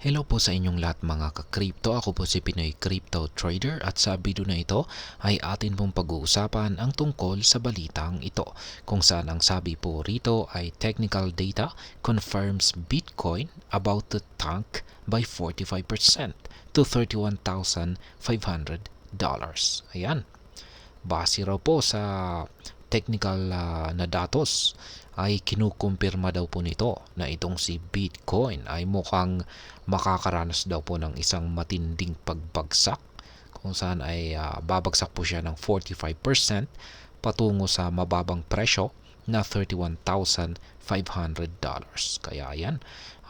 Hello po sa inyong lahat mga ka-crypto. Ako po si Pinoy Crypto Trader at sa video na ito ay atin pong pag-uusapan ang tungkol sa balitang ito kung saan ang sabi po rito ay technical data confirms Bitcoin about to tank by 45% to $31,500. Ayan. Base raw po sa technical na datos ay kinukumpirma daw po nito na itong si Bitcoin ay mukhang makakaranas daw po ng isang matinding pagbagsak kung saan ay babagsak po siya ng 45% patungo sa mababang presyo na $31,500. Kaya yan,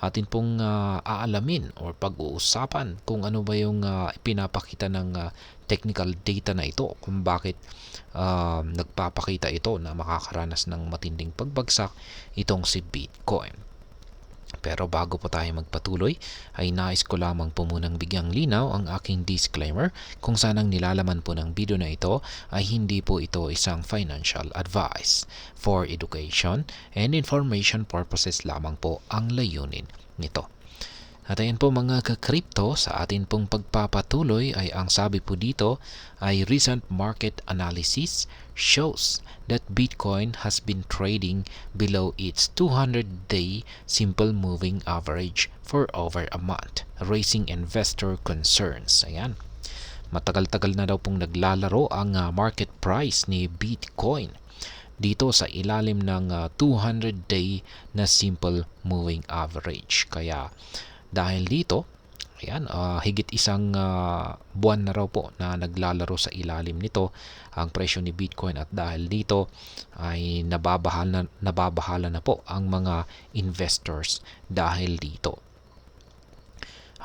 atin pong aalamin or pag-uusapan kung ano ba yung pinapakita ng technical data na ito, kung bakit nagpapakita ito na makakaranas ng matinding pagbagsak itong si Bitcoin. Pero bago po tayo magpatuloy, ay nais ko lamang po munang bigyang linaw ang aking disclaimer kung saan ang nilalaman po ng video na ito ay hindi po ito isang financial advice. For education and information purposes lamang po ang layunin nito. At ayan po mga ka-crypto, sa atin pong pagpapatuloy ay ang sabi po dito ay recent market analysis shows that Bitcoin has been trading below its 200-day simple moving average for over a month, raising investor concerns. Ayan. Matagal-tagal na daw pong naglalaro ang market price ni Bitcoin dito sa ilalim ng 200-day na simple moving average. Kaya dahil dito, ayan, higit isang buwan na raw po na naglalaro sa ilalim nito ang presyo ni Bitcoin, at dahil dito ay nababahala na po ang mga investors dahil dito.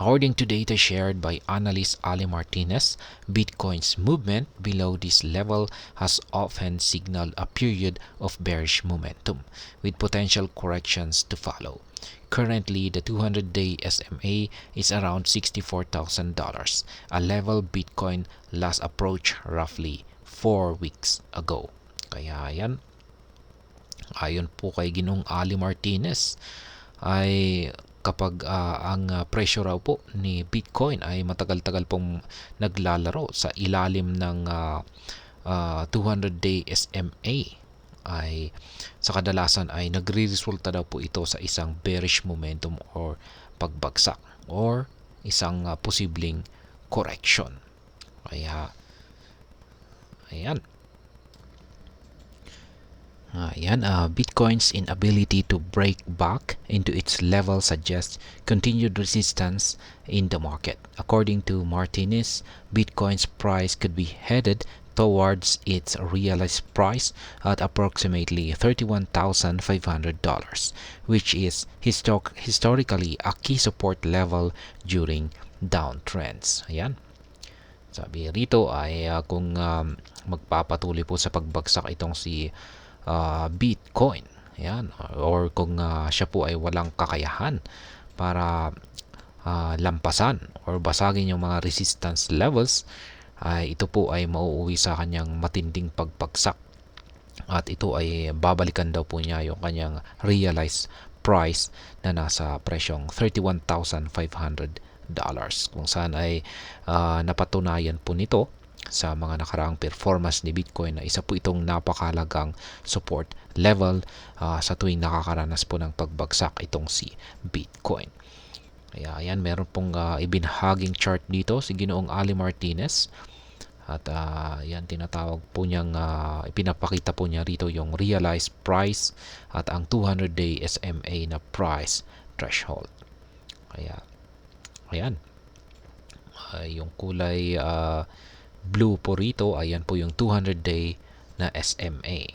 According to data shared by analyst Ali Martinez, Bitcoin's movement below this level has often signaled a period of bearish momentum, with potential corrections to follow. Currently, the 200-day SMA is around $64,000, a level Bitcoin last approached roughly 4 weeks ago. Kaya yan, ayon po kay Ginoong Ali Martinez, ay kapag ang presyo raw po ni Bitcoin ay matagal-tagal pong naglalaro sa ilalim ng 200-day SMA, ay sa kadalasan ay nagre-resulta daw po ito sa isang bearish momentum or pagbagsak or isang posibleng correction. Kaya ayan. Bitcoin's inability to break back into its level suggests continued resistance in the market. According to Martinez, Bitcoin's price could be headed towards its realized price at approximately $31,500, which is historically a key support level during downtrends. Ayan. Sabi rito ay kung magpapatuloy po sa pagbagsak itong si Bitcoin, yan, or kung siya po ay walang kakayahan para lampasan or basagin yung mga resistance levels, ay ito po ay mauuwi sa kanyang matinding pagbagsak, at ito ay babalikan daw po niya yung kanyang realized price na nasa presyong $31,500, kung saan ay napatunayan po nito sa mga nakaraang performance ni Bitcoin na isa po itong napakahalagang support level sa tuwing nakakaranas po ng pagbagsak itong si Bitcoin. Kaya ayan, meron pong ibinahaging chart dito si Ginoong Ali Martinez, at yan, tinatawag po niyang ipinapakita po niya rito yung realized price at ang 200-day SMA na price threshold. Kaya ayan, yung kulay blue po rito, ayan po yung 200-day na SMA.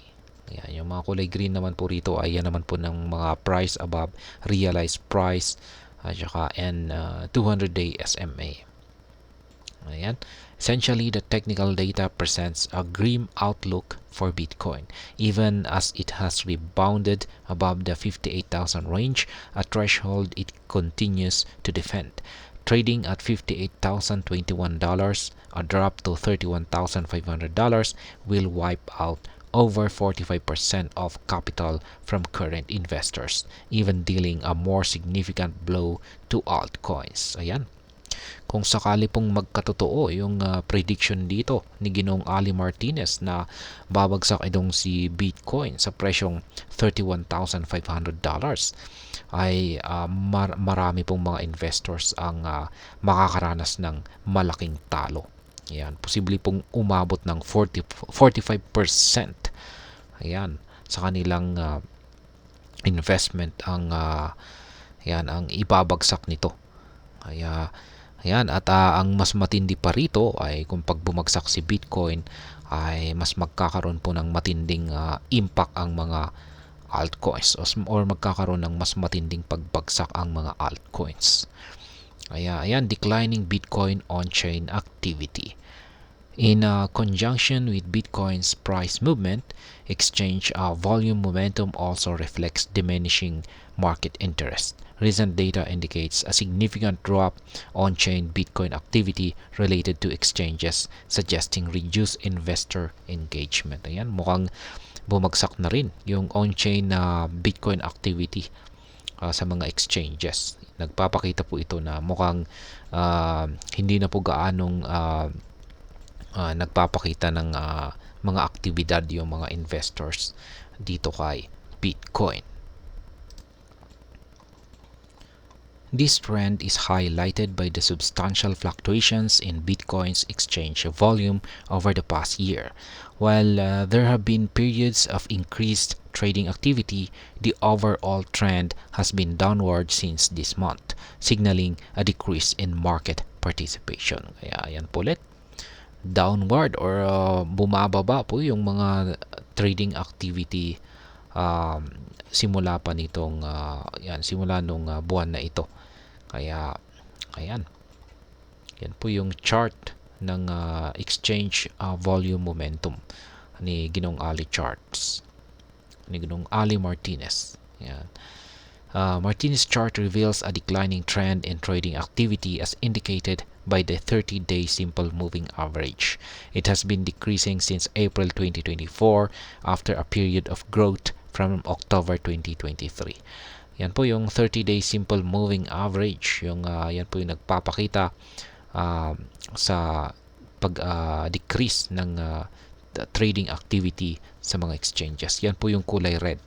Ayan, yung mga kulay green naman po rito, ayan naman po ng mga price above realized price at saka 200-day SMA. Ayan. Essentially, the technical data presents a grim outlook for Bitcoin, even as it has rebounded above the 58,000 range, a threshold it continues to defend. Trading at $58,021, a drop to $31,500 will wipe out over 45% of capital from current investors, even dealing a more significant blow to altcoins. Ayan. Kung sakali pong magkatotoo yung prediction dito ni Ginoong Ali Martinez na babagsak itong si Bitcoin sa presyong $31,500, ay marami pong mga investors ang makakaranas ng malaking talo. Ayan, posible pong umabot ng 45%. Ayan, sa kanilang investment ang ang ibabagsak nito. Ayan, at ang mas matindi pa rito ay kung pag bumagsak si Bitcoin ay mas magkakaroon po ng matinding impact ang mga altcoins or magkakaroon ng mas matinding pagbagsak ang mga altcoins. Ayan, declining Bitcoin on-chain activity. In conjunction with Bitcoin's price movement, exchange volume momentum also reflects diminishing market interest. Recent data indicates a significant drop on-chain Bitcoin activity related to exchanges, suggesting reduced investor engagement. Ayan, mukhang bumagsak na rin yung on-chain Bitcoin activity sa mga exchanges. Nagpapakita po ito na mukhang hindi na po gaanong nagpapakita ng mga aktibidad yung mga investors dito kay Bitcoin. This trend is highlighted by the substantial fluctuations in Bitcoin's exchange volume over the past year. While there have been periods of increased trading activity, the overall trend has been downward since this month, signaling a decrease in market participation. Kaya yan po ulit, downward or bumababa po yung mga trading activity simula pa nitong simula nung buwan na ito. Kaya ayan, yan po yung chart ng exchange volume momentum ni Ginoong Ali Charts, ni Ginoong Ali Martinez. Yan. Martinez chart reveals a declining trend in trading activity as indicated by the 30-day simple moving average. It has been decreasing since April 2024 after a period of growth from October 2023. Yan po yung 30-day simple moving average. Yan po yung nagpapakita sa pag-decrease ng trading activity sa mga exchanges. Yan po yung kulay red.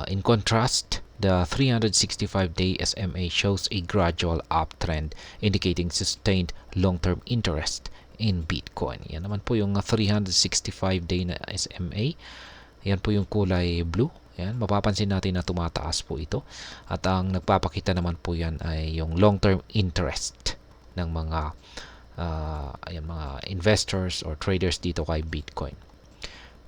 In contrast, the 365-day SMA shows a gradual uptrend indicating sustained long-term interest in Bitcoin. Yan naman po yung 365-day na SMA. Yan po yung kulay blue. Yan, mapapansin natin na tumataas po ito. At ang nagpapakita naman po yan ay yung long-term interest ng mga mga investors or traders dito kay Bitcoin.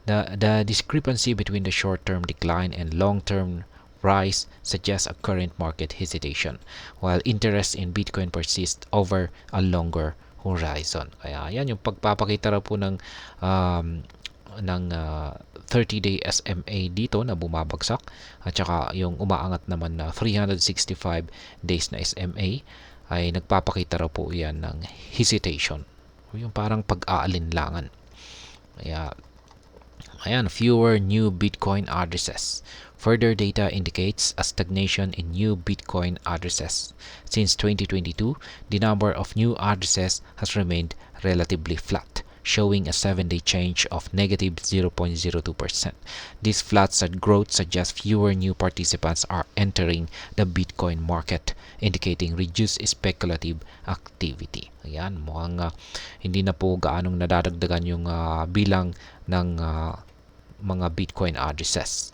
The discrepancy between the short-term decline and long-term rise suggests a current market hesitation, while interest in Bitcoin persists over a longer horizon. Kaya yan yung pagpapakita raw po ng 30-day SMA dito na bumabagsak, at saka yung umaangat naman na 365 days na SMA ay nagpapakita raw po yan ng hesitation, yung parang pag-aalinlangan. Kaya ayan, fewer new Bitcoin addresses. Further data indicates a stagnation in new Bitcoin addresses. Since 2022, the number of new addresses has remained relatively flat, showing a 7-day change of negative 0.02%. This flat growth suggests fewer new participants are entering the Bitcoin market, indicating reduced speculative activity. Ayan, mukhang hindi na po gaanong nadadagdagan yung bilang ng mga Bitcoin addresses.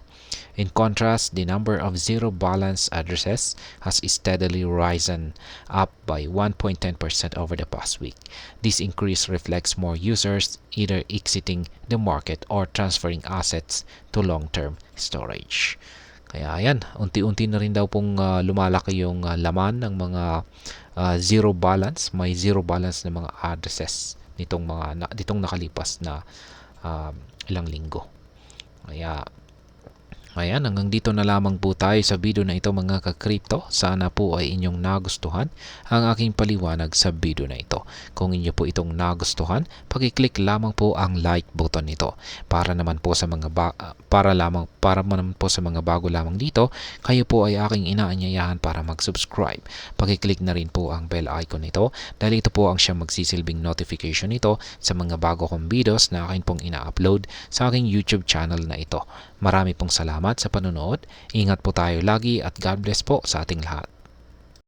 In contrast, the number of zero balance addresses has steadily risen, up by 1.10% over the past week. This increase reflects more users either exiting the market or transferring assets to long-term storage. Kaya ayan, unti-unti na rin daw pong lumalaki yung laman ng mga zero balance, may zero balance na mga addresses nitong nakalipas na ilang linggo. Kaya Ayan, hanggang dito na lamang po tayo sa video na ito mga ka-crypto. Sana po ay inyong nagustuhan ang aking paliwanag sa video na ito. Kung inyo po itong nagustuhan, pag-click lamang po ang like button nito. Para naman po sa mga bago lamang dito, kayo po ay aking inaanyayahan para mag-subscribe. Pag-click na rin po ang bell icon nito dahil ito po ang siyang magsisilbing notification nito sa mga bago kong videos na akin pong ina-upload sa aking YouTube channel na ito. Marami pong salamat sa panonood. Ingat po tayo lagi at God bless po sa ating lahat.